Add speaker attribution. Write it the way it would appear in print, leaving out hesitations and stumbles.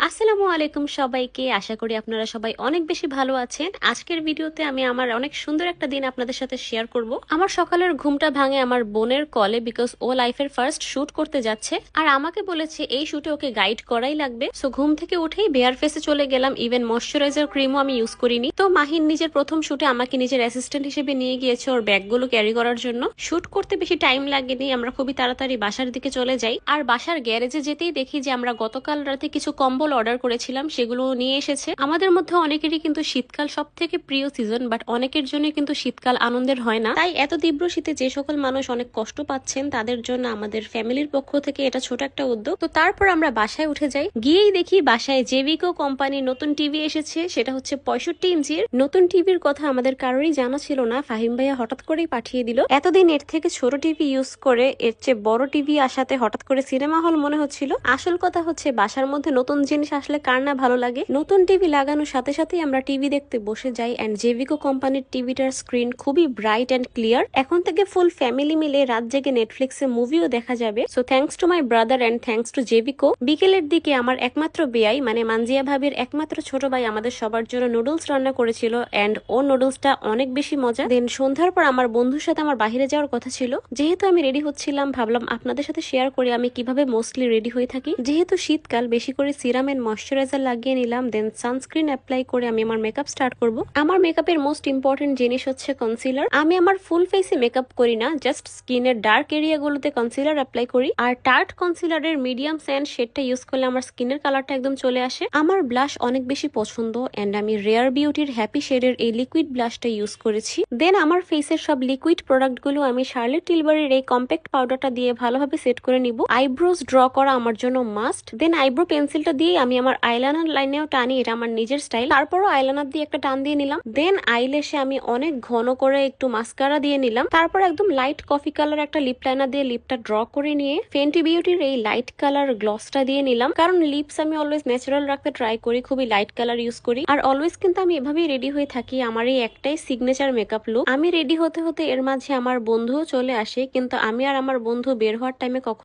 Speaker 1: আসসালামু আলাইকুম সবাইকে। আশা করি আপনারা সবাই অনেক বেশি ভালো আছেন। আজকের ভিডিওতে আমি আমার অনেক সুন্দর একটা দিন আপনাদের সাথে শেয়ার করব। আমার সকালের ঘুমটা ভাঙে আমার বোনের কলে, বিকজ ও লাইফের ফার্স্ট শুট করতে যাচ্ছে আর আমাকে বলেছে এই শুটে ওকে গাইড করাই লাগবে। সো ঘুম থেকে উঠেই বেয়ার ফেসে চলে গেলাম, ইভেন ময়শ্চারাইজার ক্রিমও আমি ইউজ করিনি। তো মাহিন নিজের প্রথম শুটে আমাকে নিজের অ্যাসিস্ট্যান্ট হিসেবে নিয়ে গিয়েছে ওর ব্যাগগুলো ক্যারি করার জন্য। শুট করতে বেশি টাইম লাগেনি, আমরা খুবই তাড়াতাড়ি বাসার দিকে চলে যাই। আর বাসার গ্যারেজে যেতেই দেখি যে আমরা গতকাল রাতে কিছু কম্বল অর্ডার করেছিলাম, সেগুলো নিয়ে এসেছে। আমাদের মধ্যে অনেকেরই কিন্তু শীতকাল সব থেকে প্রিয় সিজন, বাট অনেকের জন্য কিন্তু শীতকাল আনন্দের হয় না। তাই এত তীব্র শীতে যে সকল মানুষ অনেক কষ্ট পাচ্ছেন তাদের জন্য আমাদের ফ্যামিলির পক্ষ থেকে এটা ছোট একটা উদ্যোগ। তো তারপর আমরা বাসায় উঠে যাই, গিয়েই দেখি বাসায় জেভিকো কোম্পানির নতুন টিভি এসেছে। সেটা হচ্ছে 65 ইঞ্চির। নতুন টিভির কথা আমাদের কারোরই জানা ছিল না, ফাহিম ভাইয়া হঠাৎ করেই পাঠিয়ে দিল। এতদিন এর থেকে ছোট টিভি ইউজ করে এর চেয়ে বড় টিভি আসাতে হঠাৎ করে সিনেমা হল মনে হচ্ছিল। আসল কথা হচ্ছে বাসার মধ্যে নতুন জিনিস আসলে কার না ভালো লাগে। নতুন টিভি লাগানোর সাথে সাথেই আমরা টিভি দেখতে বসে যাই। এন্ড জেভিকো কোম্পানির টিভিটার স্ক্রিন খুবই ব্রাইট এন্ড ক্লিয়ার। এখন থেকে ফুল ফ্যামিলি মিলে রাত জেগে নেটফ্লিক্সে মুভিও দেখা যাবে। So thanks to my brother and thanks to জেভিকো। বিকেলের দিকে আমার একমাত্র বেয়াই মানে মানজিয়া ভাবির একমাত্র ছোট ভাই আমাদের সবার জন্য নুডলস রান্না করেছিল এন্ড ও নুডলসটা অনেক বেশি মজা। দেন সন্ধ্যার পর আমার বন্ধুর সাথে আমার বাইরে যাওয়ার কথা ছিল। যেহেতু আমি রেডি হচ্ছিলাম, ভাবলাম আপনাদের সাথে শেয়ার করি আমি কিভাবে মোস্টলি রেডি হয়ে থাকি। যেহেতু শীতকাল, বেশি করে সিরাম এন্ড ময়শ্চারাইজার লাগিয়ে নিলাম। দেন সানস্ক্রিন অ্যাপ্লাই করে আমি আমার মেকআপ স্টার্ট করব। আমার মেকআপের মোস্ট ইম্পর্টেন্ট জিনিস হচ্ছে কনসিলার। আমি আমার ফুল ফেসে মেকআপ করি না, জাস্ট স্কিনের ডার্ক এরিয়াগুলোতে কনসিলার অ্যাপ্লাই করি। আর টার্ট কনসিলারের মিডিয়াম স্যান্ড শেডটা ইউজ করলে আমার স্কিনের কালারটা একদম চলে আসে। আমার ব্লাশ অনেক বেশি পছন্দ এন্ড আমি রেয়ার বিউটির হ্যাপি শেডের এই লিকুইড ব্লাশটা ইউজ করেছি। দেন আমার ফেসের সব লিকুইড প্রোডাক্ট গুলো আমি শার্লেট টিলবারের এই কম্প্যাক্ট পাউডারটা দিয়ে ভালোভাবে সেট করে নিব। আইব্রোজ ড্র করা আমার জন্য মাস্ট। দেন আইব্রো পেন্সিলটা দিয়ে আমি আমার আইলাইনার লাইনেও টানি, এটা আমার নিজের স্টাইল। তারপরও আইলাইনার দিয়ে একটা টান দিয়ে নিলাম। দেন আইল্যাশে আমি অনেক ঘন করে একটু মাস্কারা দিয়ে নিলাম। তারপর একদম লাইট কফি কালার একটা লিপ লাইনার দিয়ে লিপটা ড্র করে নিয়ে ফেন্টি বিউটির এই লাইট কালার গ্লসটা দিয়ে নিলাম। কারণ লিপস আমি অলওয়েজ ন্যাচারাল রাখতে ট্রাই করি, খুবই লাইট কালার ইউজ করি। আর অলওয়েজ কিন্তু আমি এভাবেই রেডি হয়ে থাকি, আমার এই একটাই সিগনেচার মেকআপ লুক। আমি রেডি হতে হতে এর মাঝে আমার বন্ধুও চলে আসে, কিন্তু আমি আর আমার বন্ধু বের হওয়ার টাইমে কখন